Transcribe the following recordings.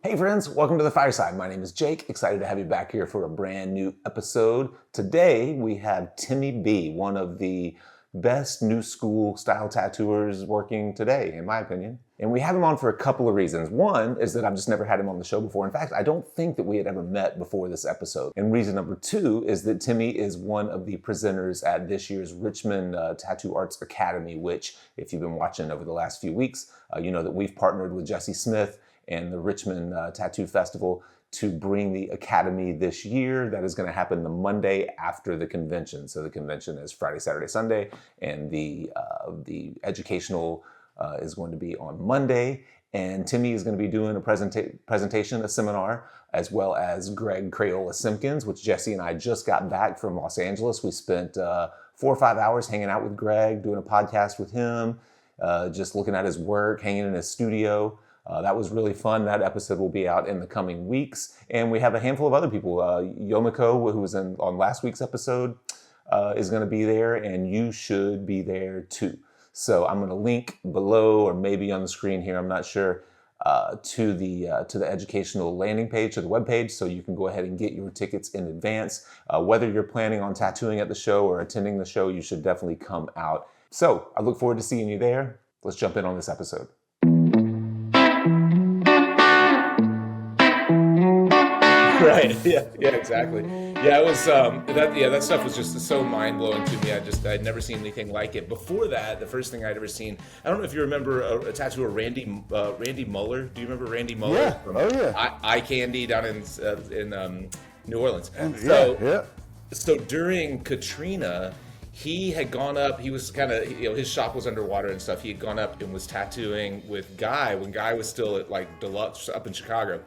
Hey friends, welcome to the Fireside. My name is Jake. Excited to have you back here for a brand new episode. Today we have Timmy B, one of the best new school style tattooers working today, in my opinion. And we have him on for a couple of reasons. One is that I've just never had him on the show before. In fact, I don't think that we had ever met before this episode. And reason number two is that Timmy is one of the presenters at this year's Richmond Tattoo Arts Academy, which, if you've been watching over the last few weeks, you know that we've partnered with Jesse Smith and the Richmond Tattoo Festival to bring the Academy this year. That is going to happen the Monday after the convention. So the convention is Friday, Saturday, Sunday, and the educational is going to be on Monday. And Timmy is going to be doing a presentation, a seminar, as well as Greg Crayola Simpkins, which Jesse and I just got back from Los Angeles. We spent 4 or 5 hours hanging out with Greg, doing a podcast with him, just looking at his work, hanging in his studio. That was really fun. That episode will be out in the coming weeks. And we have a handful of other people. Yomiko, who was on last week's episode, is going to be there, and you should be there too. So I'm going to link below or maybe on the screen here, I'm not sure, to the educational landing page, to the webpage, so you can go ahead and get your tickets in advance. Whether you're planning on tattooing at the show or attending the show, you should definitely come out. So I look forward to seeing you there. Let's jump in on this episode. Right. Yeah. Exactly. Yeah. It was that stuff was just so mind blowing to me. I'd never seen anything like it before that. The first thing I'd ever seen. I don't know if you remember a tattooer, Randy Muller. Do you remember Randy Muller? Yeah. From Eye Candy down in New Orleans. So during Katrina, he had gone up. He was kind of, his shop was underwater and stuff. He had gone up and was tattooing with Guy when Guy was still at like Deluxe up in Chicago,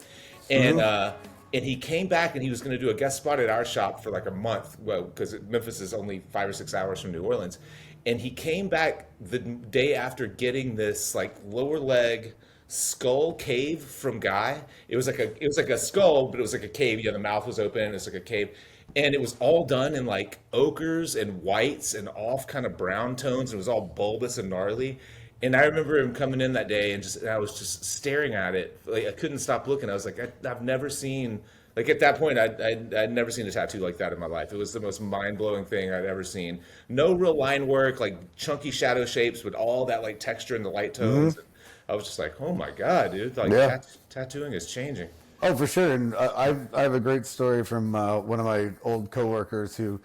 and. And he came back and he was going to do a guest spot at our shop for like a month, well, because Memphis is only 5 or 6 hours from New Orleans. And he came back the day after getting this like lower leg skull cave from Guy. It was like a skull, but it was like a cave. The mouth was open. It was like a cave. And it was all done in like ochres and whites and off kind of brown tones. It was all bulbous and gnarly. And I remember him coming in that day, and I was just staring at it. Like I couldn't stop looking. I was like, I've never seen, like at that point, I'd never seen a tattoo like that in my life. It was the most mind-blowing thing I'd ever seen. No real line work, like chunky shadow shapes with all that like texture and the light tones. And I was just like, oh my God, dude! Like tattooing is changing. Oh, for sure. And I have a great story from one of my old coworkers who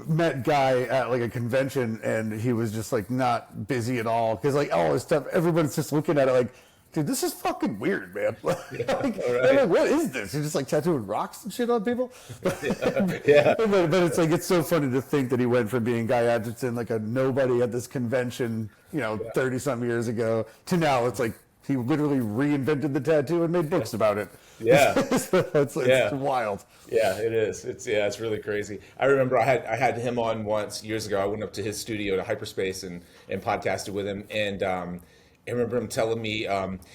met Guy at like a convention, and he was just like not busy at all because like all his stuff, everyone's just looking at it like, dude, this is fucking weird, man. They're like, what is this? You're just like tattooing rocks and shit on people? But it's like, it's so funny to think that he went from being Guy Adgerton, like a nobody at this convention, 30 some years ago, to now it's like he literally reinvented the tattoo and made books about it. Yeah. It's wild. Yeah, it is. It's really crazy. I remember I had him on once years ago. I went up to his studio to Hyperspace and podcasted with him, and I remember him telling me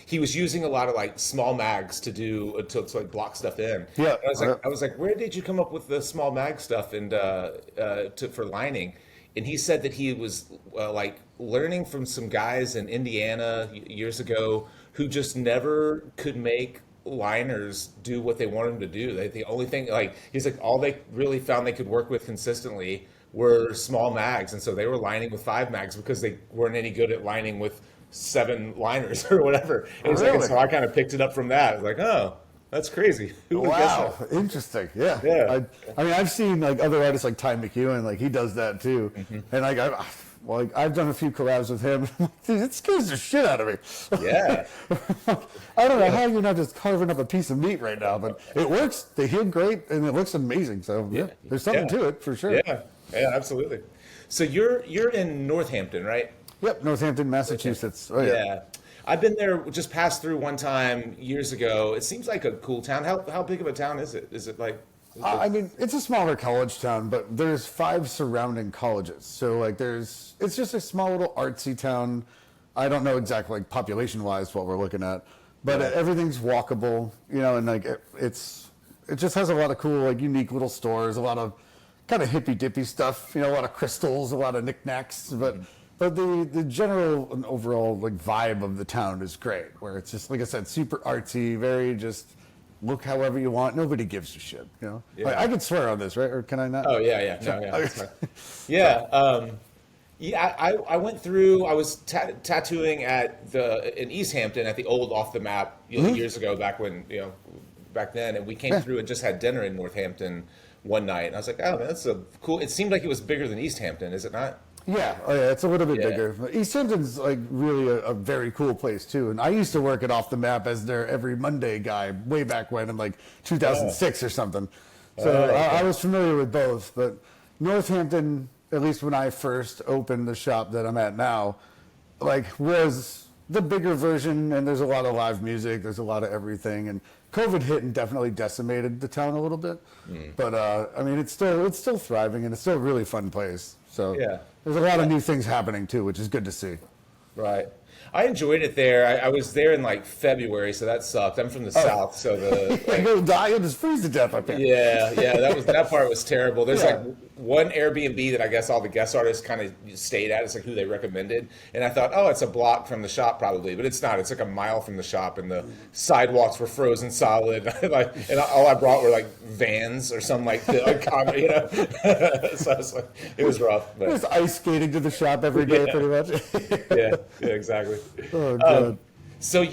he was using a lot of like small mags to like block stuff in. Yeah. And I was like, where did you come up with the small mag stuff and for lining? And he said that he was like learning from some guys in Indiana years ago who just never could make liners do what they wanted them to do. The only thing, like, he's like, all they really found they could work with consistently were small mags. And so they were lining with 5 mags because they weren't any good at lining with 7 liners or whatever. And he's like, and so I kind of picked it up from that. I was like, oh, that's crazy. Who would guess that? Interesting. Yeah. I mean, I've seen like other artists like Ty McEwen, like he does that too. And like I've done a few collabs with him. Dude, it scares the shit out of me. Yeah. I don't know how you're not just carving up a piece of meat right now, but it works. They heal great, and it looks amazing. So there's something to it for sure. Yeah, absolutely. So you're in Northampton, right? Yep, Northampton, Massachusetts. Oh yeah. I've been there, just passed through one time years ago. It seems like a cool town. How big of a town is it? Is it like? I mean, it's a smaller college town, but there's 5 surrounding colleges. So like it's just a small little artsy town. I don't know exactly like population-wise what we're looking at, but everything's walkable, and like it just has a lot of cool, like unique little stores, a lot of kind of hippy-dippy stuff, a lot of crystals, a lot of knickknacks, but But the general and overall like vibe of the town is great, where it's just, like I said, super artsy, very just look however you want. Nobody gives a shit, you know? Yeah. Like, I could swear on this, right? Or can I not? Oh yeah. No, yeah. That's fine. Yeah. Yeah, I went through. I was tattooing in East Hampton at the old Off the Map years ago, back when back then, and we came through and just had dinner in Northampton one night, and I was like, oh man, that's a cool. It seemed like it was bigger than East Hampton, is it not? Yeah, oh yeah, it's a little bit Yeah. bigger. East Hampton's like really a very cool place too. And I used to work at Off the Map as their every Monday guy way back when in like 2006 or something. So okay. I was familiar with both. But Northampton, at least when I first opened the shop that I'm at now, like was the bigger version. And there's a lot of live music. There's a lot of everything. And COVID hit and definitely decimated the town a little bit. But I mean, it's still thriving and it's still a really fun place. So Yeah. there's a lot of new things happening too, which is good to see. Right. I enjoyed it there. I was there in like February, so that sucked. I'm from the South, so You'll die, you'll just freeze to death up here. yeah, that part was terrible. There's like one Airbnb that I guess all the guest artists kind of stayed at. It's like who they recommended, and I thought, oh, it's a block from the shop probably, but it's not. It's like a mile from the shop, and the sidewalks were frozen solid. And all I brought were like Vans or something like that, so I was like, it was rough. But Just ice skating to the shop every day, pretty much. yeah, exactly. Oh, God. So are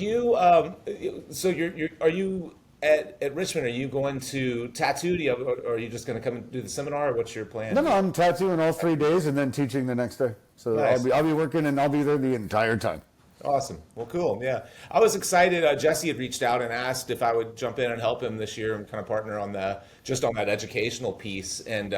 you at Richmond? Are you going to tattoo? Or are you just going to come and do the seminar? Or what's your plan? No, I'm tattooing all 3 days and then teaching the next day. So Nice. I'll be working and I'll be there the entire time. Awesome. Well, cool. Yeah, I was excited. Jesse had reached out and asked if I would jump in and help him this year and kind of partner on that educational piece. And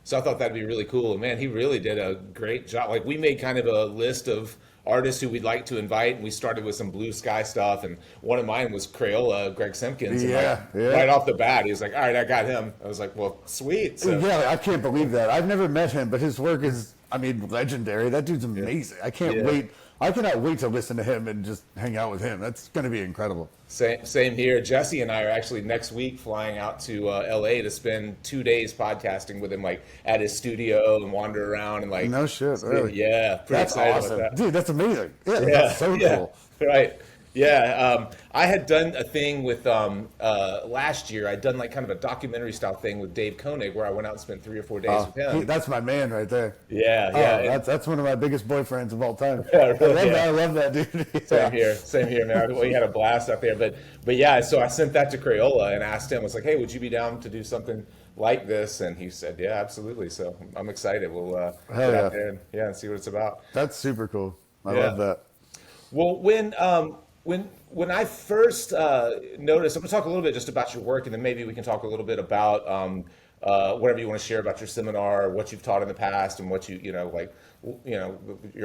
so I thought that'd be really cool. And man, he really did a great job. Like we made kind of a list of artists who we'd like to invite, and we started with some blue sky stuff. And one of mine was Crayola, Greg Simpkins. And Yeah. right off the bat, he was like, "All right, I got him." I was like, "Well, sweet." So, Yeah, I can't believe that. I've never met him, but his work is, I mean, legendary. That dude's amazing. I can't Yeah. wait. I cannot wait to listen to him and just hang out with him. That's going to be incredible. Same here. Jesse and I are actually next week flying out to LA to spend 2 days podcasting with him, like at his studio and wander around and like. No shit, really? Yeah, pretty That's excited awesome. about that. Dude, that's amazing. Yeah, Yeah, that's so cool. right. Yeah, I had done a thing with last year. I'd done like kind of a documentary style thing with Dave Koenig, where I went out and spent 3 or 4 days with him. That's my man right there. Yeah, Oh, yeah. that's one of my biggest boyfriends of all time. Yeah, really, I love that dude. Same here, man. We had a blast out there, but yeah. So I sent that to Crayola and asked him. I was like, "Hey, would you be down to do something like this?" And he said, "Yeah, absolutely." So I'm excited. We'll get out there and see what it's about. That's super cool. I Yeah. love that. Well, when I first noticed, I'm going to talk a little bit just about your work, and then maybe we can talk a little bit about whatever you want to share about your seminar, what you've taught in the past, and what your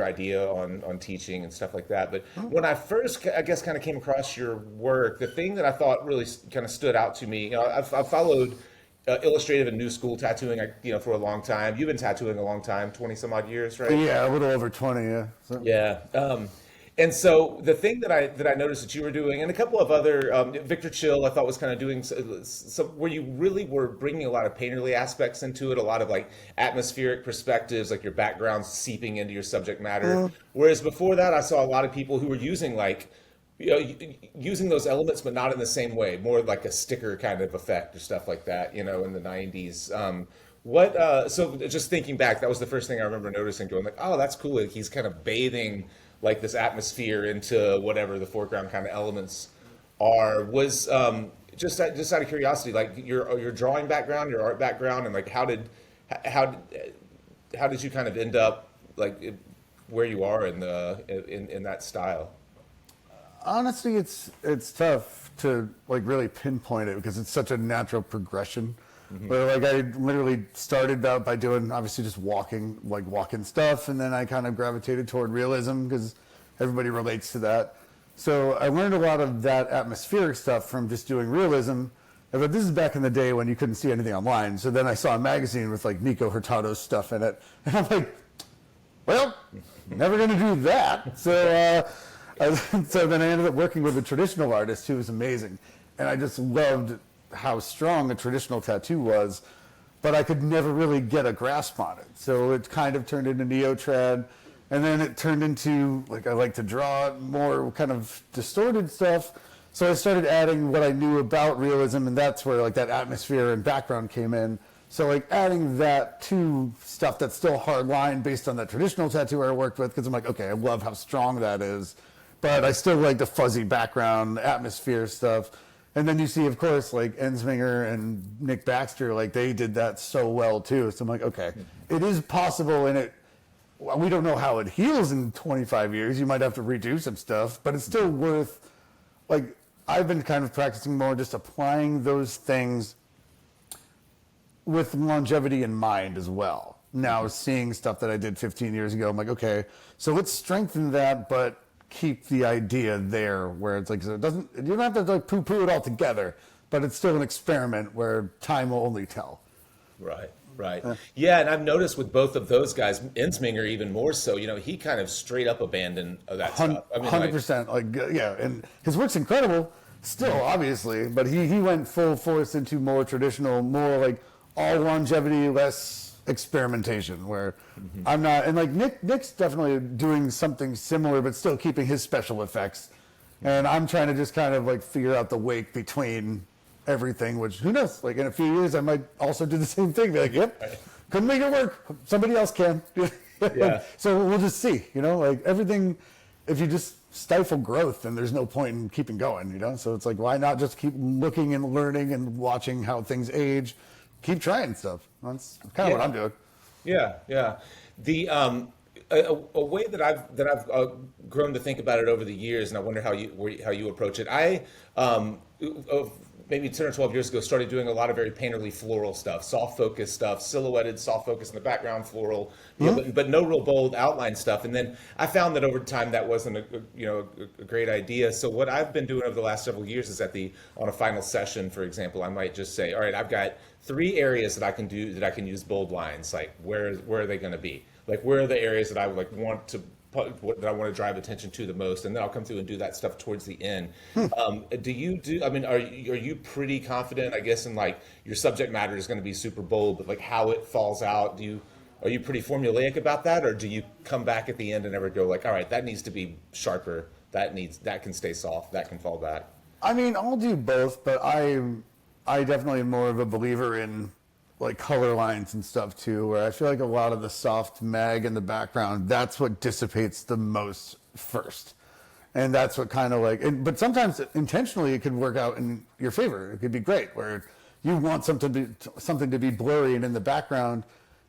idea on teaching and stuff like that. But when I first, I guess, kind of came across your work, the thing that I thought really kind of stood out to me, I've followed illustrative and new school tattooing, for a long time. You've been tattooing a long time, 20 some odd years, right? Yeah, a little over 20, yeah. So, Yeah. And so the thing that I noticed that you were doing, and a couple of other, Victor Chill, I thought was kind of doing some where you really were bringing a lot of painterly aspects into it, a lot of like atmospheric perspectives, like your background seeping into your subject matter. Whereas before that, I saw a lot of people who were using using those elements, but not in the same way, more like a sticker kind of effect or stuff like that, in the 90s. So just thinking back, that was the first thing I remember noticing, going like, oh, that's cool. He's kind of bathing like this atmosphere into whatever the foreground kind of elements are. Was just out of curiosity, like your drawing background, your art background, and like how did you kind of end up like where you are in that style? honestly, it's tough to like really pinpoint it because it's such a natural progression. Mm-hmm. But like I literally started out by doing obviously just walking stuff, and then I kind of gravitated toward realism because everybody relates to that. So I learned a lot of that atmospheric stuff from just doing realism. But this is back in the day when you couldn't see anything online. So then I saw a magazine with like Nico Hurtado's stuff in it, and I'm like, well, never going to do that. So so then I ended up working with a traditional artist who was amazing, and I just loved how strong a traditional tattoo was, but I could never really get a grasp on it. So it kind of turned into neo-trad, And then it turned into, like, I like to draw more kind of distorted stuff. So I started adding what I knew about realism, and that's where, like, that atmosphere and background came in. So, like, adding that to stuff that's still hard line based on that traditional tattooer I worked with, because I'm like, okay, I love how strong that is. But I still like the fuzzy background, atmosphere stuff. And then you see, of course, like Ensminger and Nick Baxter, like, they did that so well, too. So I'm like, okay, it is possible, and we don't know how it heals in 25 years. You might have to redo some stuff, but it's still worth, like, I've been kind of practicing more just applying those things with longevity in mind as well. Now, seeing stuff that I did 15 years ago, I'm like, okay, so let's strengthen that, but keep the idea there where it's like, so it doesn't, you don't have to like poo-poo it all together, but it's still an experiment where time will only tell. Right. Yeah, and I've noticed with both of those guys, Ensminger even more so, he kind of straight up abandoned that stuff. I mean, 100%. Yeah, and his work's incredible still, obviously, but he went full force into more traditional, more like all longevity, less experimentation, where I'm not, and like Nick's definitely doing something similar, but still keeping his special effects. And I'm trying to just kind of like figure out the wake between everything, which who knows, like in a few years I might also do the same thing, be like, yep, couldn't make it work, somebody else can. Yeah. So we'll just see, like everything, if you just stifle growth, then there's no point in keeping going, so it's like, why not just keep looking and learning and watching how things age, keep trying stuff. That's kind of what I'm doing. Yeah. The a way that I've grown to think about it over the years, and I wonder how you approach it. I maybe 10 or 12 years ago started doing a lot of very painterly floral stuff, soft focus stuff, silhouetted, soft focus in the background, floral, but no real bold outline stuff. And then I found that over time that wasn't a great idea. So what I've been doing over the last several years is on a final session, for example, I might just say, all right, I've got 3 areas that I can use bold lines. Like where are they going to be? Like where are the areas that I would want to drive attention to the most, and then I'll come through and do that stuff towards the end. Are you pretty confident, I guess, in like your subject matter is going to be super bold, but like how it falls out, are you pretty formulaic about that, or do you come back at the end and ever go like, all right, that needs to be sharper, that can stay soft, that can fall back? I mean, I'll do both, but I definitely am more of a believer in like color lines and stuff too, where I feel like a lot of the soft mag in the background, that's what dissipates the most first. And that's what kind of like, but sometimes intentionally it could work out in your favor. It could be great where you want something to be blurry and in the background.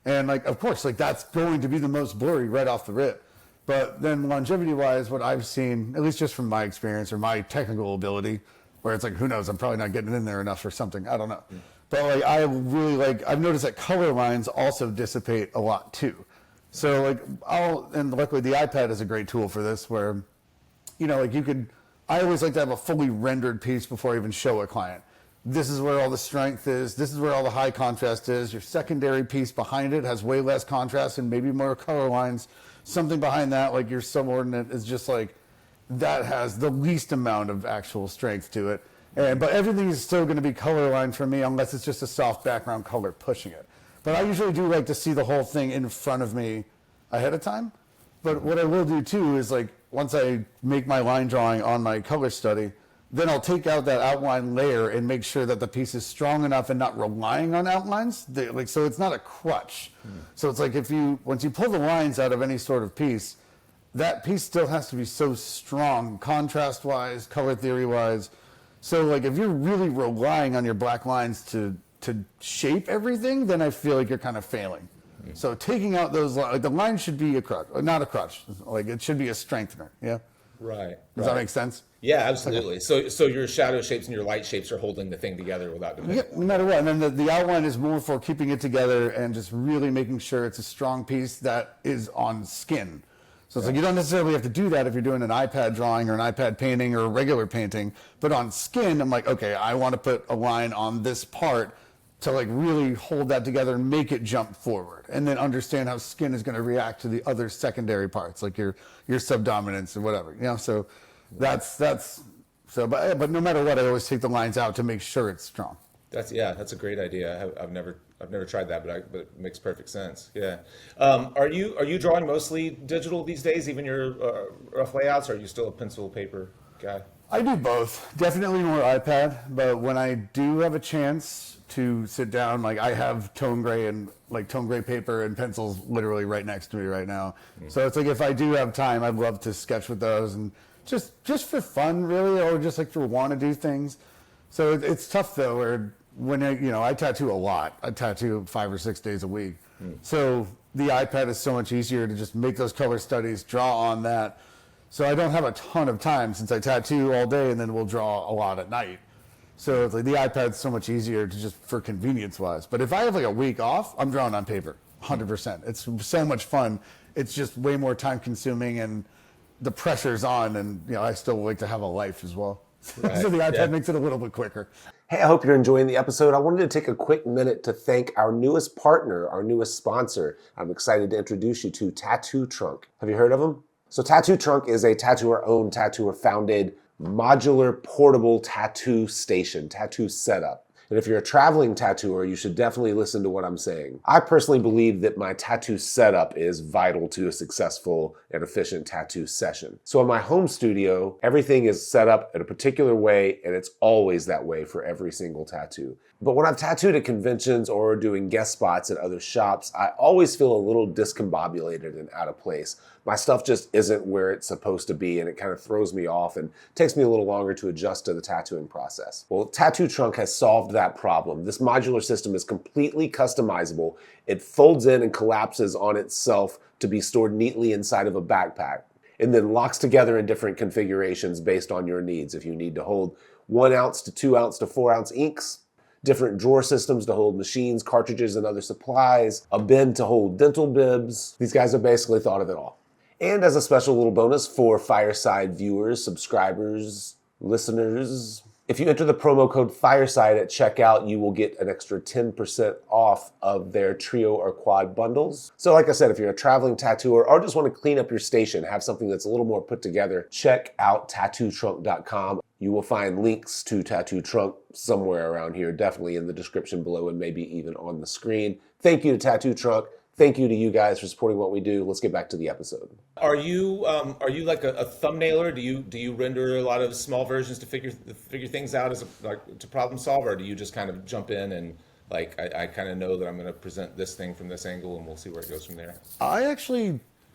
And like, of course, like that's going to be the most blurry right off the rip. But then longevity wise, what I've seen, at least just from my experience or my technical ability, where it's like, who knows, I'm probably not getting in there enough or something. I don't know. But like, I've noticed that color lines also dissipate a lot too. So like and luckily the iPad is a great tool for this where, I always like to have a fully rendered piece before I even show a client. This is where all the strength is. This is where all the high contrast is. Your secondary piece behind it has way less contrast and maybe more color lines. Something behind that, like your subordinate, is just like, that has the least amount of actual strength to it. But everything is still going to be color lined for me unless it's just a soft background color pushing it. But I usually do like to see the whole thing in front of me ahead of time. But what I will do too is like once I make my line drawing on my color study, then I'll take out that outline layer and make sure that the piece is strong enough and not relying on outlines. So it's not a crutch. So it's like once you pull the lines out of any sort of piece, that piece still has to be so strong, contrast-wise, color theory-wise. So like if you're really relying on your black lines to shape everything, then I feel like you're kind of failing. So taking out those, like the line should be a crutch, not a crutch. Like it should be a strengthener. Yeah. Right. Does that make sense? Yeah, absolutely. So your shadow shapes and your light shapes are holding the thing together without depending. Yeah, no matter what. And then the outline is more for keeping it together and just really making sure it's a strong piece that is on skin. So it's like you don't necessarily have to do that if you're doing an iPad drawing or an iPad painting or a regular painting. But on skin, I'm like, okay, I want to put a line on this part to like really hold that together and make it jump forward. And then understand how skin is going to react to the other secondary parts, like your subdominance or whatever. So but no matter what, I always take the lines out to make sure it's strong. That's a great idea. I've never tried that, but it makes perfect sense. Yeah. Are you drawing mostly digital these days, even your rough layouts? Or are you still a pencil paper guy? I do both. Definitely more iPad, but when I do have a chance to sit down, like I have tone gray and like tone gray paper and pencils literally right next to me right now. So it's like if I do have time, I'd love to sketch with those and just for fun, really, or just like for want to do things. So it's tough though, where when I tattoo a lot. I tattoo 5 or 6 days a week. So the iPad is so much easier to just make those color studies, draw on that. So I don't have a ton of time since I tattoo all day and then we'll draw a lot at night. So it's like the iPad's so much easier to just for convenience wise. But if I have like a week off, I'm drawing on paper, 100%. It's so much fun. It's just way more time consuming and the pressure's on, and I still like to have a life as well. Right. So the iPad makes it a little bit quicker. Hey, I hope you're enjoying the episode. I wanted to take a quick minute to thank our newest partner, our newest sponsor. I'm excited to introduce you to Tattoo Trunk. Have you heard of them? So Tattoo Trunk is a tattooer-owned, tattooer-founded, modular, portable tattoo station, tattoo setup. And if you're a traveling tattooer, you should definitely listen to what I'm saying. I personally believe that my tattoo setup is vital to a successful and efficient tattoo session. So in my home studio, everything is set up in a particular way, and it's always that way for every single tattoo. But when I've tattooed at conventions or doing guest spots at other shops, I always feel a little discombobulated and out of place. My stuff just isn't where it's supposed to be, and it kind of throws me off and takes me a little longer to adjust to the tattooing process. Well, Tattoo Trunk has solved that problem. This modular system is completely customizable. It folds in and collapses on itself to be stored neatly inside of a backpack, and then locks together in different configurations based on your needs. If you need to hold 1 ounce to 2 ounce to 4 ounce inks, different drawer systems to hold machines, cartridges, and other supplies, a bin to hold dental bibs. These guys have basically thought of it all. And as a special little bonus for Fireside viewers, subscribers, listeners, if you enter the promo code Fireside at checkout, you will get an extra 10% off of their trio or quad bundles. So like I said, if you're a traveling tattooer or just want to clean up your station, have something that's a little more put together, check out tattootrunk.com. You will find links to Tattoo Trunk somewhere around here, definitely in the description below and maybe even on the screen. Thank you to Tattoo Trunk. Thank you to you guys for supporting what we do. Let's get back to the episode. Are you like a thumbnailer? Do you render a lot of small versions to figure things out to problem solve, or do you just kind of jump in and like I kind of know that I'm going to present this thing from this angle and we'll see where it goes from there? I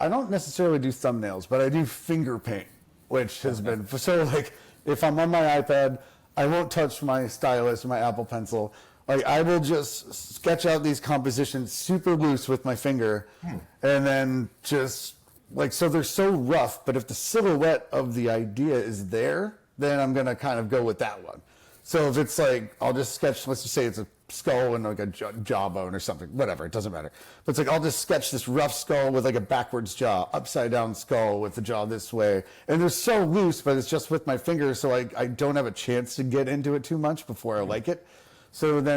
don't necessarily do thumbnails, but I do finger paint, which has been so like if I'm on my iPad, I won't touch my stylus or my Apple Pencil. Like I will just sketch out these compositions super loose with my finger, and then just like, so they're so rough, but if the silhouette of the idea is there, then I'm gonna kind of go with that one. So if it's like, I'll just sketch, let's just say it's a skull and like a jawbone or something, whatever, it doesn't matter. But it's like, I'll just sketch this rough skull with like a backwards jaw, upside down skull with the jaw this way. And they're so loose, but it's just with my fingers, so I don't have a chance to get into it too much before I like it. And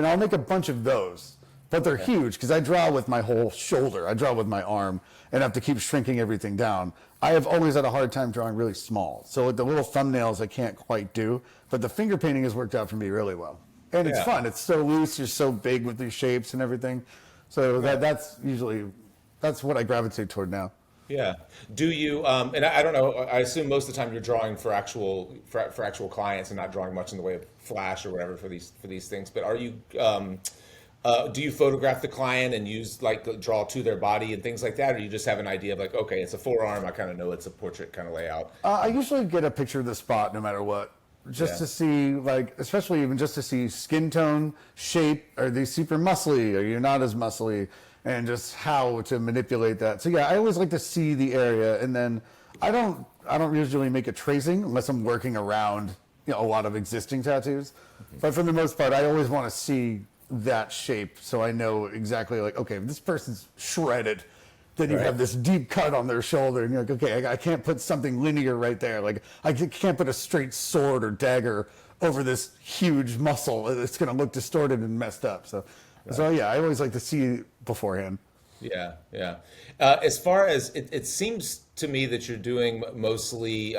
I'll make a bunch of those, but they're huge because I draw with my whole shoulder. I draw with my arm and have to keep shrinking everything down. I have always had a hard time drawing really small. So with the little thumbnails, I can't quite do, but the finger painting has worked out for me really well. And it's fun. It's so loose. You're so big with these shapes and everything. So that's what I gravitate toward now. Yeah. Do you, and I don't know, I assume most of the time you're drawing for actual clients and not drawing much in the way of flash or whatever for these things, but are you, do you photograph the client and use draw to their body and things like that? Or you just have an idea of like, okay, it's a forearm. I kind of know it's a portrait kind of layout. I usually get a picture of the spot no matter what. Just to see, especially even just to see skin tone, shape. Are they super muscly? Are you not as muscly? And just how to manipulate that. So yeah, I always like to see the area, and then I don't usually make a tracing unless I'm working around a lot of existing tattoos. But for the most part, I always want to see that shape so I know exactly okay, if this person's shredded, then you have this deep cut on their shoulder, and you're like, okay, I can't put something linear right there. Like I can't put a straight sword or dagger over this huge muscle. It's going to look distorted and messed up. So yeah, I always like to see beforehand. Yeah, yeah. As far as it seems to me that you're doing mostly,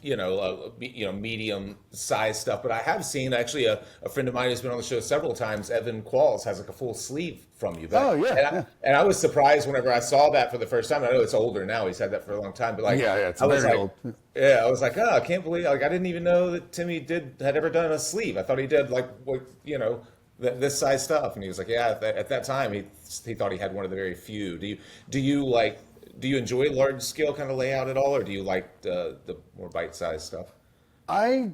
medium size stuff. But I have seen actually a friend of mine who's been on the show several times, Evan Qualls, has like a full sleeve from you. Oh But yeah, and I, yeah, and I was surprised whenever I saw that for the first time. I know it's older now; he's had that for a long time. But like, yeah, yeah. It's I was very like, old. yeah, I was like, oh, I can't believe like I didn't even know that Timmy had ever done a sleeve. I thought he did like what this size stuff, and he was like, yeah, at that time he thought he had one of the very few. Do you enjoy large scale kind of layout at all, or do you like the more bite sized stuff? I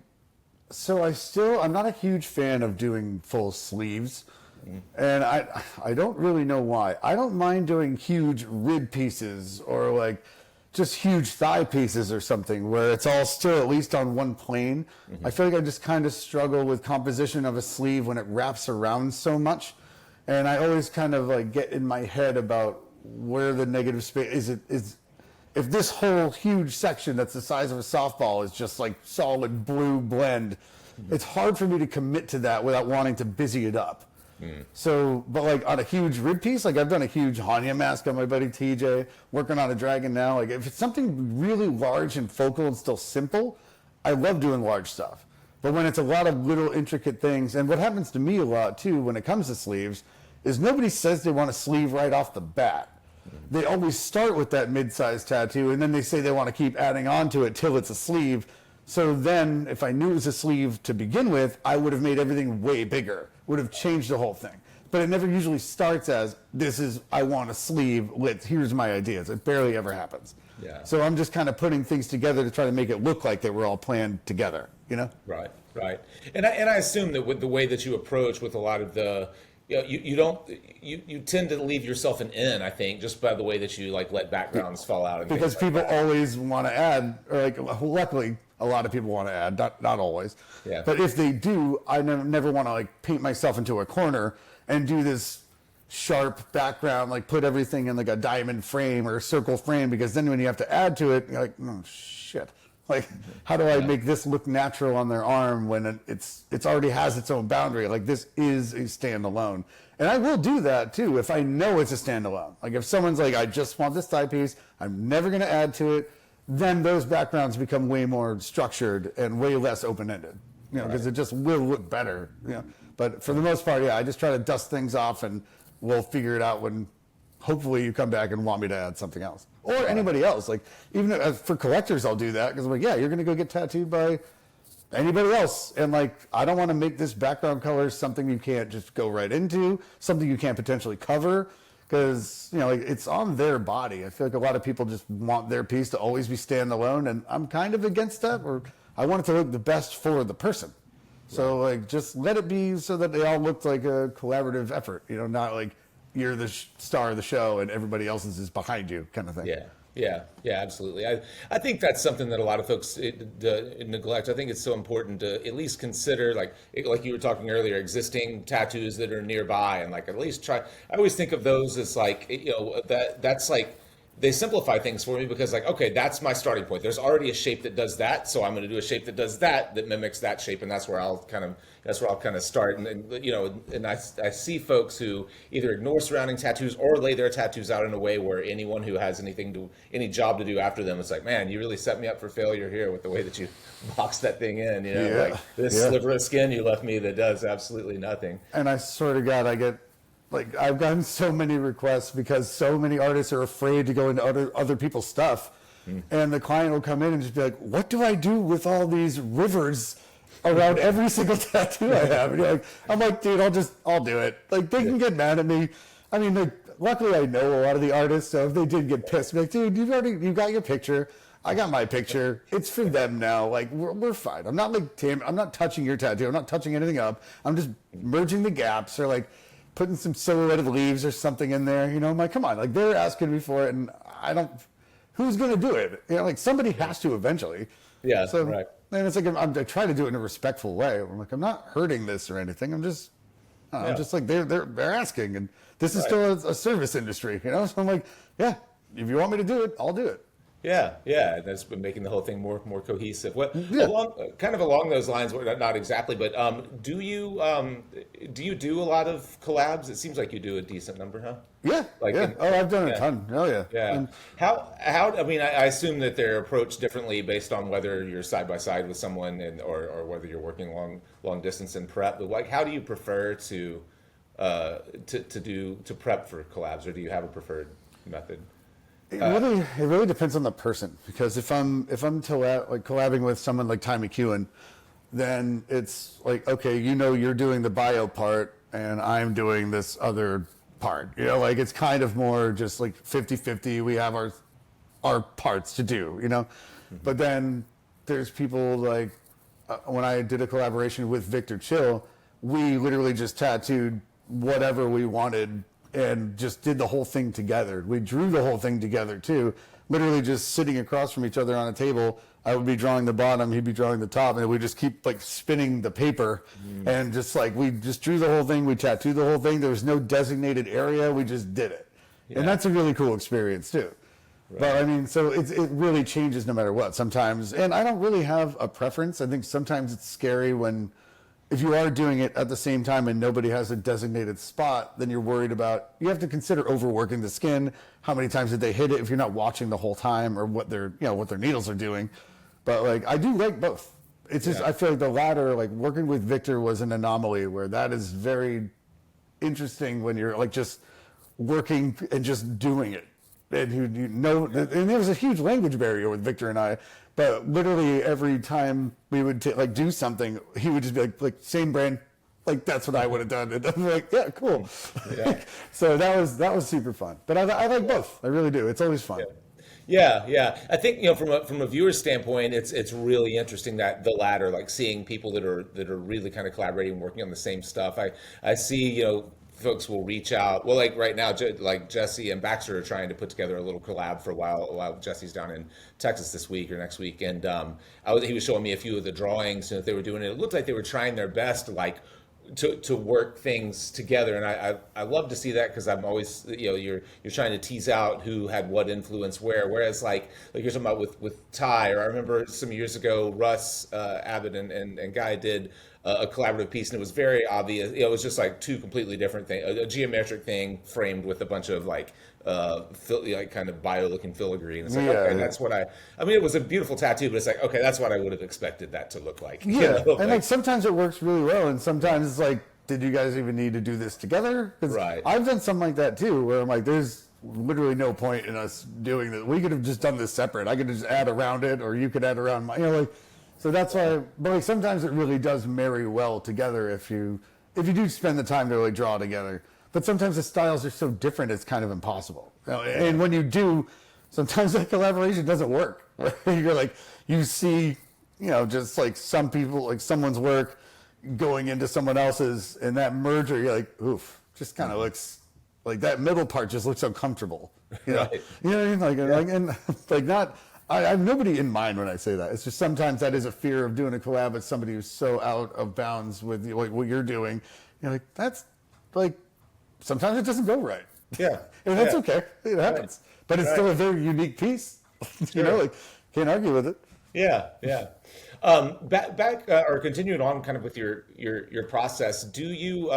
I'm not a huge fan of doing full sleeves, and I don't really know why. I don't mind doing huge rib pieces or like just huge thigh pieces or something where it's all still at least on one plane. I feel like I just kind of struggle with composition of a sleeve when it wraps around so much, and I always kind of like get in my head about where the negative space is. If this whole huge section that's the size of a softball is just like solid blue blend, it's hard for me to commit to that without wanting to busy it up. So, but like on a huge rib piece, like I've done a huge Hanya mask on my buddy TJ, working on a dragon now. Like if it's something really large and focal and still simple, I love doing large stuff. But when it's a lot of little intricate things, and what happens to me a lot too when it comes to sleeves, is nobody says they want a sleeve right off the bat. They always start with that mid-sized tattoo, and then they say they want to keep adding on to it till it's a sleeve. So then, if I knew it was a sleeve to begin with, I would have made everything way bigger, would have changed the whole thing. But it never usually starts as, I want a sleeve, here's my ideas. It barely ever happens. Yeah. So I'm just kind of putting things together to try to make it look like they were all planned together, you know? Right, right. And I assume that with the way that you approach with a lot of the, you don't you tend to leave yourself an in, I think, just by the way that you like let backgrounds fall out and Because things like people that. always want to add, or like, luckily, a lot of people want to add, not always. Yeah. But if they do, I never want to like paint myself into a corner and do this sharp background, like put everything in like a diamond frame or a circle frame, because then when you have to add to it, you're like, oh shit. Like, how do I make this look natural on their arm when it's already has its own boundary? Like, this is a standalone. And I will do that too if I know it's a standalone. Like, if someone's like, I just want this thigh piece, I'm never going to add to it, then those backgrounds become way more structured and way less open-ended. Because it just will look better. But for the most part, I just try to dust things off, and we'll figure it out when hopefully you come back and want me to add something else. Or anybody else. Like, even for collectors, I'll do that, because I'm like, yeah, you're going to go get tattooed by anybody else. And like, I don't want to make this background color something you can't just go right into, something you can't potentially cover, because, like, it's on their body. I feel like a lot of people just want their piece to always be standalone, and I'm kind of against that, or I want it to look the best for the person. So, like, just let it be so that they all look like a collaborative effort, not like you're the star of the show and everybody else is behind you kind of thing. Yeah, absolutely. I think that's something that a lot of folks neglect. I think it's so important to at least consider, like you were talking earlier, existing tattoos that are nearby, and like at least try. I always think of those as like that's like they simplify things for me, because like, okay, that's my starting point. There's already a shape that does that, so I'm going to do a shape that does that mimics that shape, and that's where I'll kind of start. And I see folks who either ignore surrounding tattoos or lay their tattoos out in a way where anyone who has any job to do after them, it's like, man, you really set me up for failure here with the way that you boxed that thing in. Like this sliver of skin you left me that does absolutely nothing. And I swear to God, I've gotten so many requests because so many artists are afraid to go into other people's stuff. And the client will come in and just be like, what do I do with all these rivers around every single tattoo I have? And I'm like, dude, I'll do it. Like, they can get mad at me. I mean, luckily I know a lot of the artists, so if they did get pissed, I'd be like, dude, you got your picture. I got my picture. It's for them now. Like, we're fine. I'm not like Tim. I'm not touching your tattoo. I'm not touching anything up. I'm just merging the gaps, or like putting some silhouetted leaves or something in there. I'm like, come on. Like, they're asking me for it, and who's going to do it? Like, somebody has to eventually. Yeah, so, right. And it's like, I try to do it in a respectful way. I'm like, I'm not hurting this or anything. I'm just like, they're asking, and this is still a service industry, So I'm like, yeah, if you want me to do it, I'll do it. Yeah. That's been making the whole thing more cohesive. What Yeah. along those lines? Not exactly, but do you do a lot of collabs? It seems like you do a decent number, huh? Yeah, Like, yeah. Oh, I've done a yeah. ton. Oh, yeah. Yeah. And How, I mean, I assume that they're approached differently based on whether you're side by side with someone or whether you're working long distance in prep. But like, how do you prefer to prep for collabs, or do you have a preferred method? it really depends on the person, because if I'm like collabing with someone like Ty McEwen, then it's like, okay, you're doing the bio part and I'm doing this other part. Like it's kind of more just like 50-50. We have our parts to do, But then there's people like when I did a collaboration with Victor Chill, we literally just tattooed whatever we wanted and just did the whole thing together. We drew the whole thing together too, literally just sitting across from each other on a table. I would be drawing the bottom, he'd be drawing the top, and we just keep like spinning the paper and just like we just drew the whole thing, we tattooed the whole thing. There was no designated area, we just did it. Yeah. And that's a really cool experience too. Right. But I mean, so it really changes no matter what sometimes. And I don't really have a preference. I think sometimes it's scary if you are doing it at the same time and nobody has a designated spot, then you're worried about, you have to consider overworking the skin. How many times did they hit it if you're not watching the whole time, or what their needles are doing. But like, I do like both. It's just, I feel like the latter, like working with Victor was an anomaly where that is very interesting when you're like just working and just doing it. And and there was a huge language barrier with Victor and I, but literally every time we would do something, he would just be like same brand, like that's what I would have done. And I'm like, yeah, cool. Yeah. So that was super fun. But I like both. I really do. It's always fun. Yeah. I think from a viewer's standpoint, it's really interesting that the latter, like seeing people that are really kind of collaborating and working on the same stuff. I see folks will reach out. Well, like right now, like Jesse and Baxter are trying to put together a little collab for a while. Jesse's down in Texas this week or next week, and he was showing me a few of the drawings and that they were doing it. It looked like they were trying their best, like to work things together, and I love to see that, because I'm always you're trying to tease out who had what influence where. Whereas like you're talking about with Ty, or I remember some years ago Russ Abbott and Guy did a collaborative piece, and it was very obvious. It was just like two completely different things, a geometric thing framed with a bunch of like kind of bio-looking filigree, and it's like, okay, that's what I mean, it was a beautiful tattoo, but it's like, okay, that's what I would have expected that to look like. Yeah, and like sometimes it works really well, and sometimes it's like, did you guys even need to do this together? 'Cause right. I've done something like that too, where I'm like, there's literally no point in us doing this. We could have just done this separate. I could just add around it, or you could add around my, like. So that's why, but like sometimes it really does marry well together if you do spend the time to really draw together. But sometimes the styles are so different, it's kind of impossible. And when you do, sometimes that collaboration doesn't work. You're like, you see, just like some people, like someone's work going into someone else's, and that merger, you're like, oof, just kind of looks like that middle part just looks uncomfortable. Right. You know what I mean? Like, and like not. I have nobody in mind when I say that. It's just sometimes that is a fear of doing a collab with somebody who's so out of bounds with what you're doing. You're like, that's like, sometimes it doesn't go right. Yeah. And that's okay. It happens. Right. But it's still a very unique piece. Sure. Like, can't argue with it. Yeah. Back or continuing on kind of with your process, do you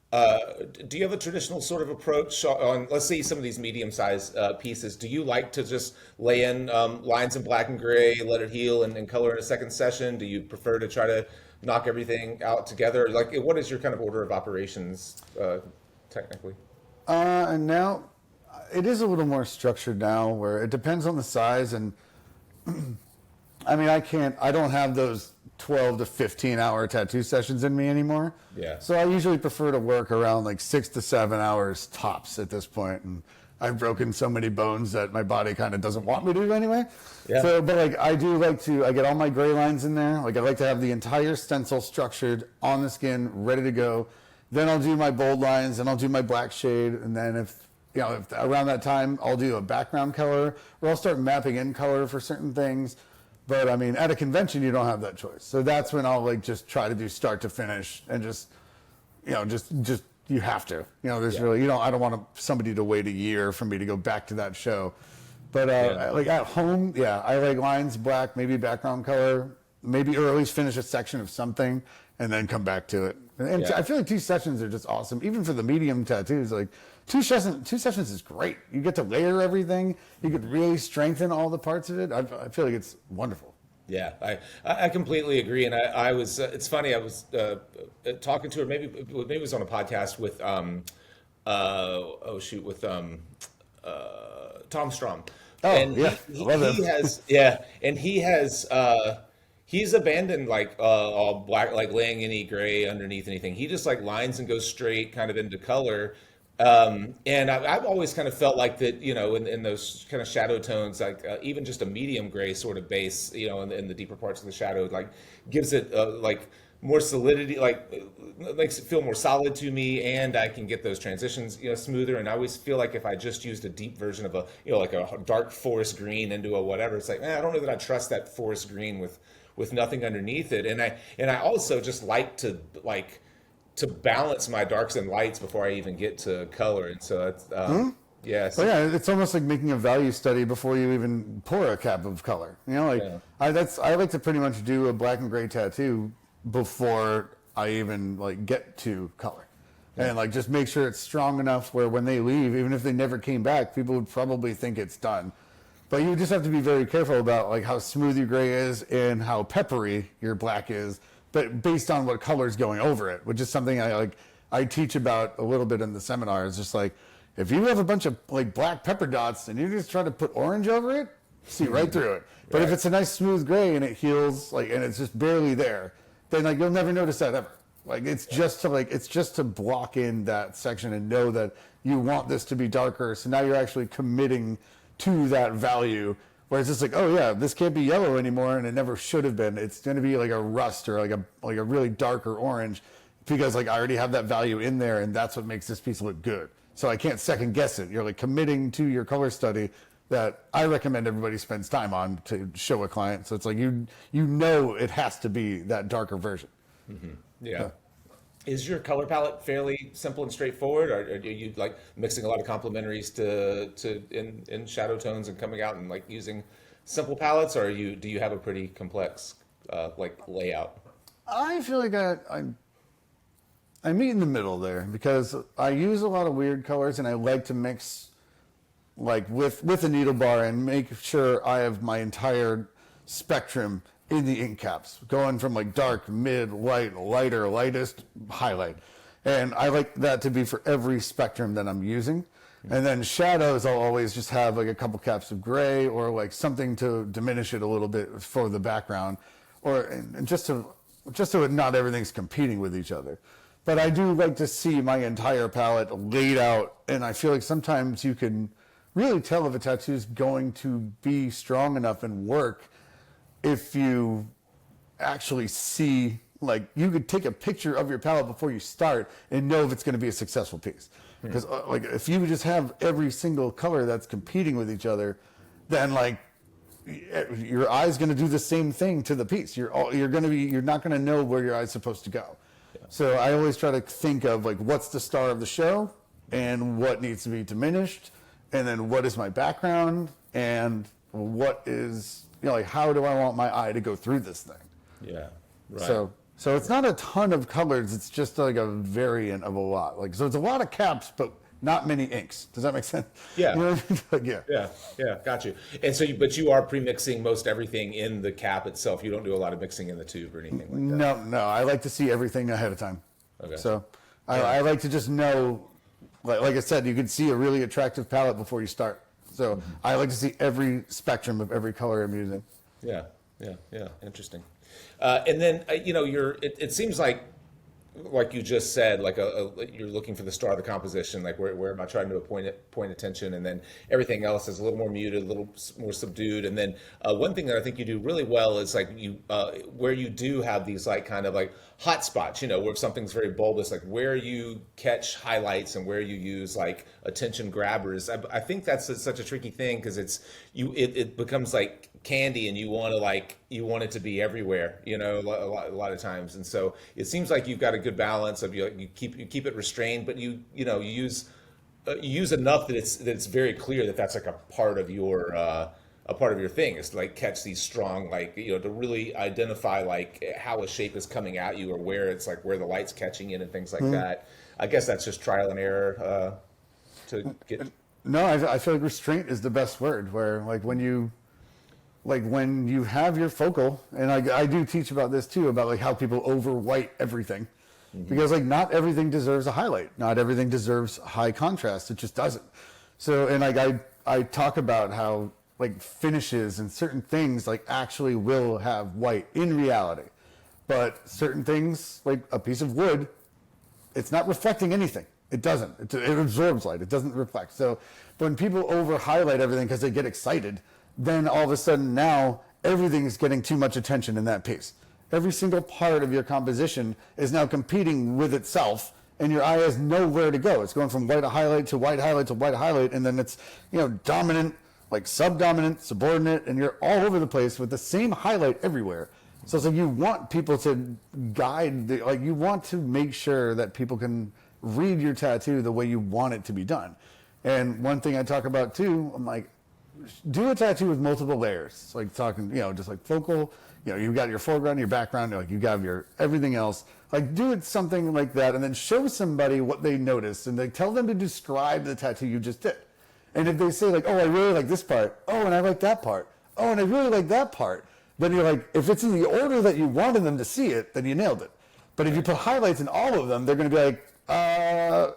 have a traditional sort of approach on, let's say, some of these medium-sized pieces? Do you like to just lay in lines in black and gray, let it heal, and color in a second session? Do you prefer to try to knock everything out together? Like, what is your kind of order of operations technically? And now it is a little more structured now, where it depends on the size. And I mean, I don't have those 12 to 15 hour tattoo sessions in me anymore. Yeah. So I usually prefer to work around like 6 to 7 hours tops at this point. And I've broken so many bones that my body kind of doesn't want me to anyway. Yeah. So, but like I do like to, I get all my gray lines in there. Like I like to have the entire stencil structured on the skin, ready to go. Then I'll do my bold lines, and I'll do my black shade. And then if around that time, I'll do a background color, or I'll start mapping in color for certain things. But I mean, at a convention, you don't have that choice. So that's when I'll like just try to do start to finish, and just you have to. There's really, I don't want somebody to wait a year for me to go back to that show. But Yeah. like at home, yeah, I like lines black, maybe background color, maybe, or at least finish a section of something and then come back to it. And Yeah. I feel like 2 sessions are just awesome, even for the medium tattoos. Like two sessions is great. You get to layer everything. You could really strengthen all the parts of it. I feel like it's wonderful. Yeah, I completely agree, and I was it's funny, I was talking to her, maybe it was on a podcast with oh shoot, with Tom Strom, Oh, and yeah, I love he him. has and he has he's abandoned like all black, like laying any gray underneath anything. He just like lines and goes straight kind of into color. And I've always kind of felt like that, in those kind of shadow tones, like even just a medium gray sort of base, in the deeper parts of the shadow, like gives it like more solidity, like makes it feel more solid to me, and I can get those transitions, smoother. And I always feel like if I just used a deep version of like a dark forest green into a whatever, it's like, man, I don't know that I trust that forest green with nothing underneath it. And I also just like to balance my darks and lights before I even get to color. And so that's yeah. But So, yeah, it's almost like making a value study before you even pour a cap of color. Like yeah. I like to pretty much do a black and gray tattoo before I even like get to color. And like just make sure it's strong enough where when they leave, even if they never came back, people would probably think it's done. But you just have to be very careful about like how smooth your gray is and how peppery your black is, but based on what color's going over it, which is something I teach about a little bit in the seminar. It's just like, if you have a bunch of like black pepper dots and you just try to put orange over it, see right through it. But if it's a nice smooth gray and it heals like, and it's just barely there, then like you'll never notice that ever. Like it's just to block in that section and know that you want this to be darker. So now you're actually committing to that value. Where it's just like, oh yeah, this can't be yellow anymore, and it never should have been. It's going to be like a rust or like a really darker orange, because like I already have that value in there, and that's what makes this piece look good. So I can't second guess it. You're like committing to your color study that I recommend everybody spends time on to show a client. So it's like you know it has to be that darker version. Yeah. Is your color palette fairly simple and straightforward, or are you like mixing a lot of complementaries in shadow tones and coming out and like using simple palettes, or do you have a pretty complex like layout? I feel like I meet in the middle there because I use a lot of weird colors, and I like to mix like with a needle bar and make sure I have my entire spectrum in the ink caps, going from like dark, mid, light, lighter, lightest, highlight. And I like that to be for every spectrum that I'm using. And then shadows, I'll always just have like a couple caps of gray or like something to diminish it a little bit for the background, and just so not everything's competing with each other. But I do like to see my entire palette laid out, and I feel like sometimes you can really tell if a tattoo is going to be strong enough and work if you actually see, like, you could take a picture of your palette before you start and know if it's going to be a successful piece. Because like if you just have every single color that's competing with each other, then like your eye's going to do the same thing to the piece. You're not going to know where your eye's supposed to go. So I always try to think of like what's the star of the show and what needs to be diminished, and then what is my background, and what is, like, how do I want my eye to go through this thing? Yeah, right. So it's not a ton of colors. It's just like a variant of a lot. Like, so it's a lot of caps, but not many inks. Does that make sense? Yeah. You know what I mean? Like, yeah. Yeah, got you. And so, but you are pre-mixing most everything in the cap itself. You don't do a lot of mixing in the tube or anything like that. No. I like to see everything ahead of time. Okay. So I like to just know, like I said, you can see a really attractive palette before you start. So I like to see every spectrum of every color I'm using. Yeah. Interesting. And then it seems like you just said, like you're looking for the star of the composition, like where am I trying to point attention, and then everything else is a little more muted, a little more subdued. And then one thing that I think you do really well is like where you do have these like kind of like hot spots, where something's very bulbous, like where you catch highlights and where you use like attention grabbers. I think that's such a tricky thing, because it becomes like candy, and you want it to be everywhere, a lot of times. And so it seems like you've got a good balance of you keep it restrained, but you use use enough that it's very clear that that's like a part of your thing is to like catch these strong, like, to really identify like how a shape is coming at you or where it's like where the light's catching in and things like that. I guess that's just trial and error to get. No, I feel like restraint is the best word. Where when you have your focal, and I do teach about this too, about like how people over white everything. Because like not everything deserves a highlight. Not everything deserves high contrast. It just doesn't. So, and like I talk about how like finishes and certain things like actually will have white in reality. But certain things, like a piece of wood, it's not reflecting anything. It doesn't. It absorbs light. It doesn't reflect. So when people over highlight everything because they get excited, then all of a sudden now everything is getting too much attention in that piece. Every single part of your composition is now competing with itself, and your eye has nowhere to go. It's going from white highlight to white highlight to white highlight, and then it's dominant, like subdominant, subordinate, and you're all over the place with the same highlight everywhere. So it's like you want people to guide, you want to make sure that people can read your tattoo the way you want it to be done. And one thing I talk about too, I'm like, do a tattoo with multiple layers. It's like talking, just like focal. You've got your foreground, your background, like you got your everything else. Like do it something like that, and then show somebody what they noticed, and they tell them to describe the tattoo you just did. And if they say like, oh, I really like this part. Oh, and I like that part. Oh, and I really like that part. Then you're like, if it's in the order that you wanted them to see it, then you nailed it. But if you put highlights in all of them, they're going to be like,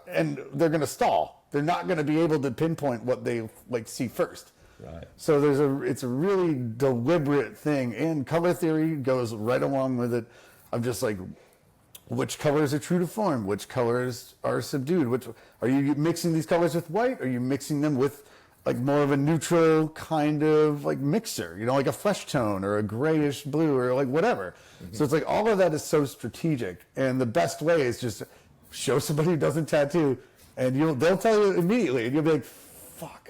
and they're going to stall. They're not going to be able to pinpoint what they like see first. Right. So it's a really deliberate thing, and color theory goes right along with it. Of just like, which colors are true to form, which colors are subdued. Which are you mixing these colors with white? Are you mixing them with like more of a neutral kind of like mixer? Like a flesh tone or a grayish blue or like whatever. So it's like all of that is so strategic, and the best way is just show somebody who doesn't tattoo, and they'll tell you immediately, and you'll be like, fuck.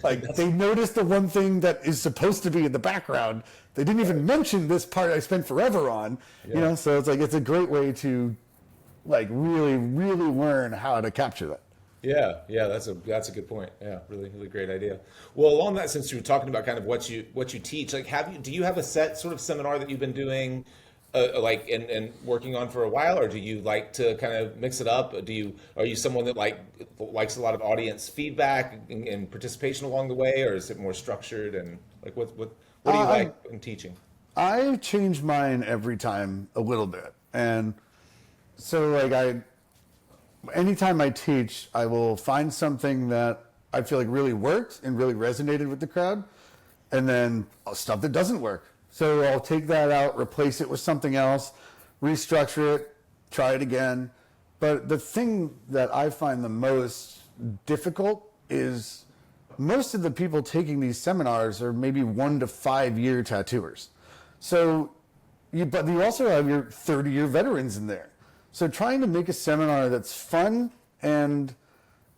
Like they noticed the one thing that is supposed to be in the background. They didn't even mention this part I spent forever on. So it's like it's a great way to like really, really learn how to capture that. Yeah, that's a good point. Yeah, really, really great idea. Well, along that, since you were talking about kind of what you teach, like do you have a set sort of seminar that you've been doing and working on for a while, or do you like to kind of mix it up? Are you someone that likes a lot of audience feedback and participation along the way, or is it more structured? And like what do you like in teaching? I change mine every time a little bit, and so like anytime I teach, I will find something that I feel like really worked and really resonated with the crowd, and then stuff that doesn't work. So I'll take that out, replace it with something else, restructure it, try it again. But the thing that I find the most difficult is most of the people taking these seminars are maybe 1 to 5 year tattooers. So, but you also have your 30-year veterans in there. So trying to make a seminar that's fun and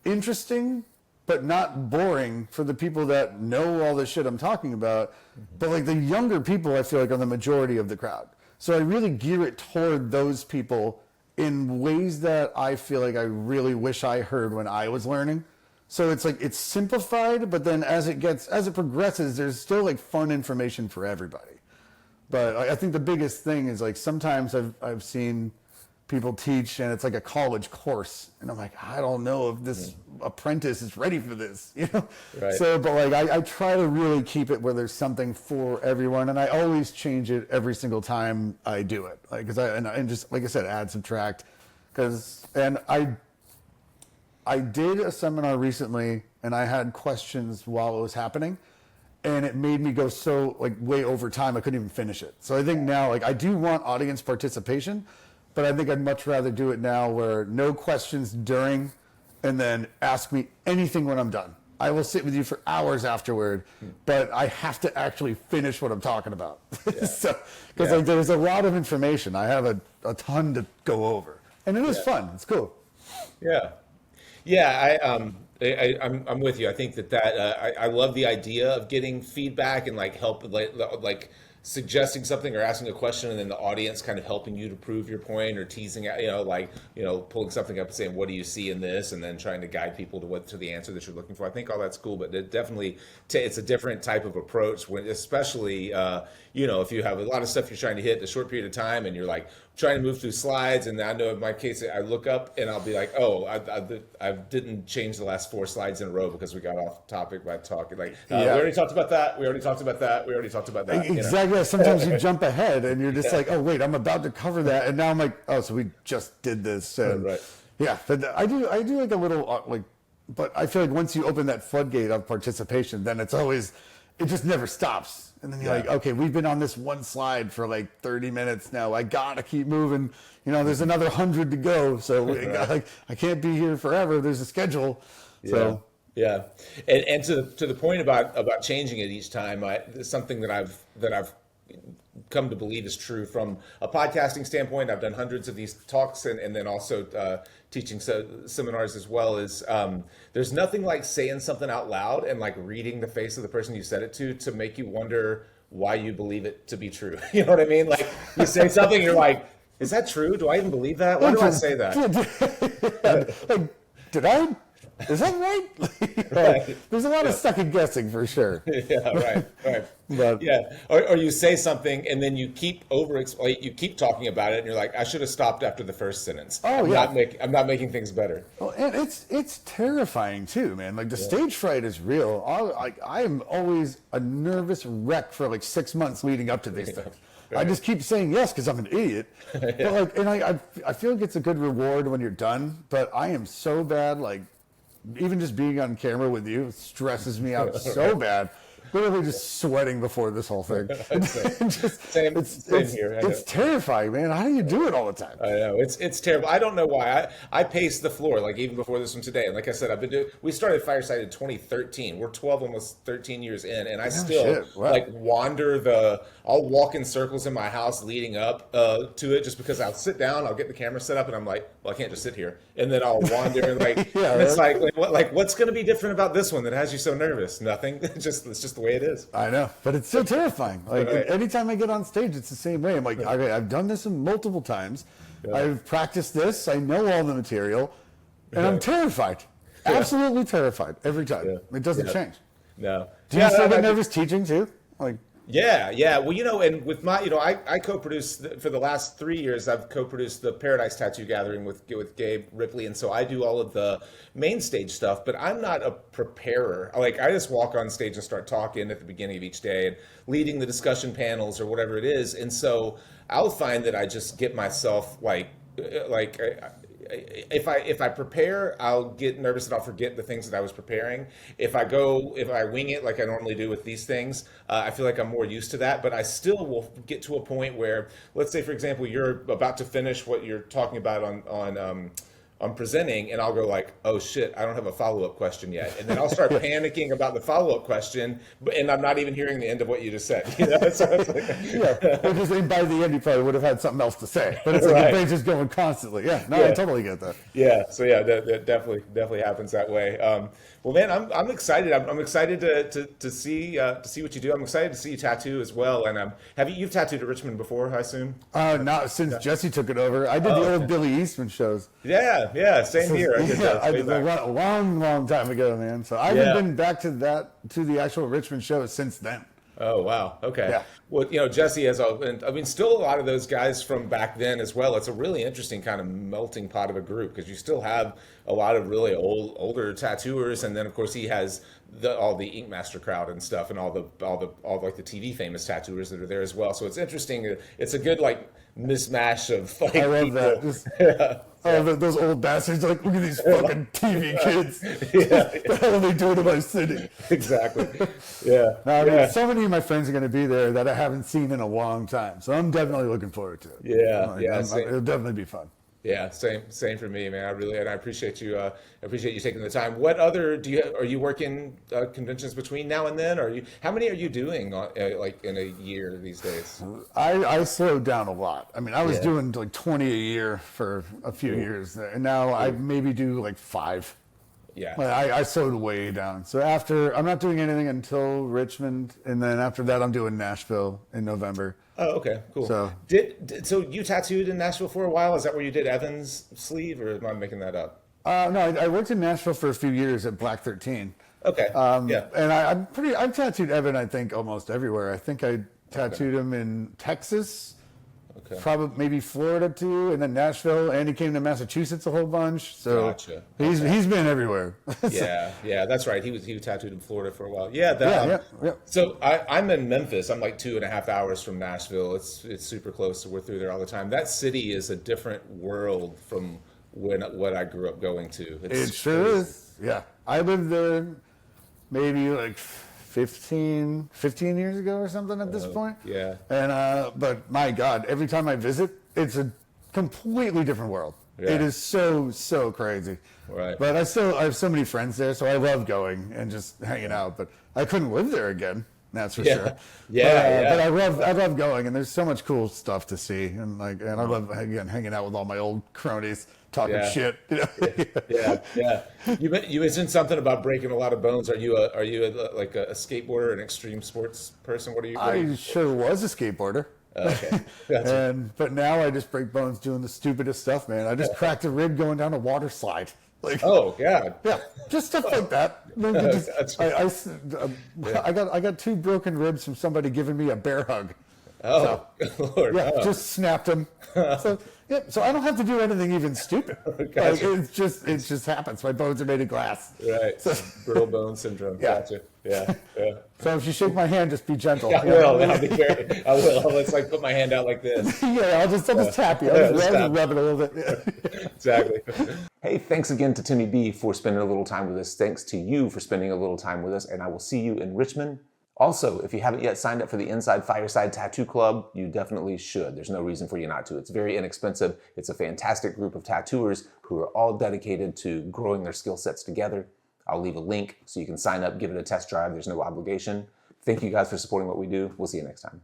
interesting, but not boring for the people that know all the shit I'm talking about. But like the younger people, I feel like are the majority of the crowd. So I really gear it toward those people in ways that I feel like I really wish I heard when I was learning. So it's like, it's simplified, but then as it progresses, there's still like fun information for everybody. But I think the biggest thing is like, sometimes I've seen people teach and it's like a college course, and I'm like, I don't know if this apprentice is ready for this, Right. So, but like I try to really keep it where there's something for everyone, and I always change it every single time I do it, like and just like I said, add, subtract, and I did a seminar recently, and I had questions while it was happening, and it made me go so like way over time I couldn't even finish it. So I think now like I do want audience participation, but I think I'd much rather do it now where no questions during, and then ask me anything when I'm done. I will sit with you for hours afterward, but I have to actually finish what I'm talking about. Yeah. Because like there's a lot of information. I have a ton to go over, and it is fun. It's cool. Yeah. I'm with you. I think that I love the idea of getting feedback and like help like suggesting something or asking a question, and then the audience kind of helping you to prove your point, or teasing out, pulling something up and saying, "What do you see in this?" and then trying to guide people to the answer that you're looking for. I think all that's cool, but it definitely it's a different type of approach when, especially if you have a lot of stuff you're trying to hit in a short period of time, and you're like trying to move through slides. And I know in my case, I look up and I'll be like, "Oh, I didn't change the last 4 slides in a row because we got off topic by talking." Like, we already talked about that. We already talked about that. We already talked about that. Exactly. Sometimes you jump ahead and you're just like, "Oh wait, I'm about to cover that," and now I'm like, "Oh, so we just did this." And Right. Yeah, but I do like a little but I feel like once you open that floodgate of participation, then it just never stops. And then you're like, okay, we've been on this one slide for like 30 minutes now. I gotta keep moving. There's another 100 to go, so I can't be here forever. There's a schedule. So yeah. And to the point about changing it each time, it's something that I've come to believe is true from a podcasting standpoint. I've done hundreds of these talks, and then also teaching seminars as well. Is there's nothing like saying something out loud and like reading the face of the person you said it to make you wonder why you believe it to be true. You know what I mean? Like, you say something, you're like, "Is that true? Do I even believe that? Why do I say that?" Like, did I? Is that right? Right. There's a lot of second guessing for sure. Yeah, right. But, or you say something and then you keep you keep talking about it, and you're like, "I should have stopped after the first sentence." Oh, I'm not making things better. Well, and it's terrifying too, man. Like, the stage fright is real. I am always a nervous wreck for like 6 months leading up to these things. Right. I just keep saying yes because I'm an idiot. But I feel like it's a good reward when you're done. But I am so bad, like, even just being on camera with you stresses me out so bad. Literally just sweating before this whole thing. Same here. It's terrifying, man. How do you do it all the time? I know it's terrible. I don't know why. I pace the floor, like, even before this one today. And like I said, we started Fireside in 2013. We're 12, almost 13 years in, and I still like wander I'll walk in circles in my house leading up to it, just because I'll sit down, I'll get the camera set up, and I'm like, "Well, I can't just sit here." And then I'll wander and like, and it's like, what's going to be different about this one that has you so nervous? Nothing. It's just the way it is. I know, but it's so terrifying. Like, anytime I get on stage, it's the same way. I'm like, okay, I've done this multiple times. I've practiced this. I know all the material, and I'm terrified. Absolutely terrified every time. It doesn't change. No. Do you still get nervous teaching too? Like. Yeah. Well, and with my, I co-produced for the last 3 years. I've co-produced the Paradise Tattoo Gathering with Gabe Ripley, and so I do all of the main stage stuff. But I'm not a preparer. Like, I just walk on stage and start talking at the beginning of each day and leading the discussion panels or whatever it is. And so I'll find that I just get myself if I prepare, I'll get nervous and I'll forget the things that I was preparing. If I wing it like I normally do with these things, I feel like I'm more used to that. But I still will get to a point where, let's say, for example, you're about to finish what you're talking about on presenting, and I'll go like, "Oh shit, I don't have a follow-up question yet," and then I'll start panicking about the follow-up question, and I'm not even hearing the end of what you just said. So it's like, Because by the end you probably would have had something else to say, but it's like your brain's just going constantly. I totally get that. So that definitely happens that way. Well, man, I'm excited. I'm excited to see what you do. I'm excited to see you tattoo as well. And you've tattooed at Richmond before, I assume? Not since Jesse took it over. I did the old Billy Eastman shows. Yeah, same here. I did a long time ago, man. So I haven't been back to the actual Richmond show since then. Oh, wow. Okay. Yeah. Well, Jesse has, still a lot of those guys from back then as well. It's a really interesting kind of melting pot of a group, because you still have a lot of really older tattooers, and then of course he has all the Ink Master crowd and stuff, and all the like the TV famous tattooers that are there as well. So it's interesting. It's a good like mismatch of like. I love that. Those old bastards, like, look at these fucking TV kids. What the hell are they doing in my city? Exactly. So many of my friends are going to be there that I haven't seen in a long time. So I'm definitely looking forward to it. It'll definitely be fun. Yeah, same for me, man. I appreciate you. Appreciate you taking the time. What other are you working conventions between now and then? How many are you doing like in a year these days? I slowed down a lot. I mean, I was doing like 20 a year for a few years, and now I maybe do like 5. Yeah. Well, I slowed way down. So I'm not doing anything until Richmond, and then after that, I'm doing Nashville in November. Oh, okay, cool. So So you tattooed in Nashville for a while? Is that where you did Evan's sleeve, or am I making that up? no, I worked in Nashville for a few years at Black 13. Okay. Yeah. And I've tattooed Evan, I think, almost everywhere. I think I tattooed him in Texas, probably maybe Florida too, and then Nashville, and he came to Massachusetts a whole bunch. So Gotcha. he's been everywhere. Yeah, that's right. He was tattooed in Florida for a while. Yeah, yeah. So I'm in Memphis. I'm like 2.5 hours from Nashville. It's super close. So we're through there all the time. That city is a different world from what I grew up going to. It sure is. Yeah, I lived there maybe like 15 years ago or something at this point. Yeah. And but my God, every time I visit, it's a completely different world. Yeah. It is so crazy. Right. But I have so many friends there, so I love going and just hanging out. But I couldn't live there again. That's for sure. Yeah. But I love going, and there's so much cool stuff to see, and I love again hanging out with all my old cronies, talking shit. You know? Yeah. You mentioned something about breaking a lot of bones. Are you like a skateboarder, an extreme sports person? What are you? I sure was a skateboarder. Okay. Gotcha. But now I just break bones doing the stupidest stuff, man. I just cracked a rib going down a water slide. Like, oh God. Yeah, just stuff like that. I got 2 broken ribs from somebody giving me a bear hug. Oh, so, Lord. Yeah, just snapped them. So I don't have to do anything even stupid. Gotcha. Like, it just happens. My bones are made of glass. Right. So, brittle bone syndrome. Yeah. Gotcha. Yeah. So if you shake my hand, just be gentle. I will. I'll be very. I will. Let's like put my hand out like this. Yeah, I'll just tap you. I'll just rub it a little bit. Exactly. Hey, thanks again to Timmy B for spending a little time with us. Thanks to you for spending a little time with us, and I will see you in Richmond. Also, if you haven't yet signed up for the Inside Fireside Tattoo Club, you definitely should. There's no reason for you not to. It's very inexpensive. It's a fantastic group of tattooers who are all dedicated to growing their skill sets together. I'll leave a link so you can sign up, give it a test drive. There's no obligation. Thank you guys for supporting what we do. We'll see you next time.